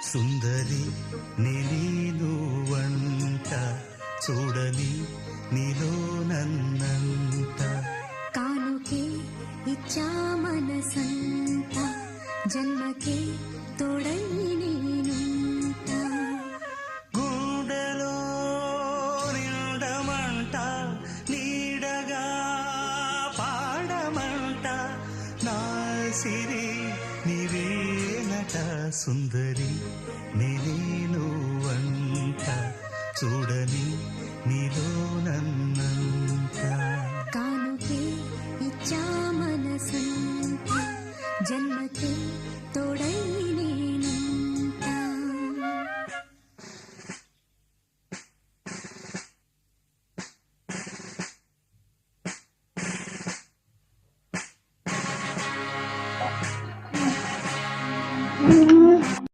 సుందరి నేను వంట చూడని నీలో నన్నంత కానుకే ఇచ్చా మనసంత జన్మకే తోడై నేనుంట గుండెలో నిండమంట నీడగా పాడమంట నా సిరి నీవేనట సుందరి నేను వంట చూడని నీలో నన్నంత కానుకే ఇచ్చా మనసంత జన్మకే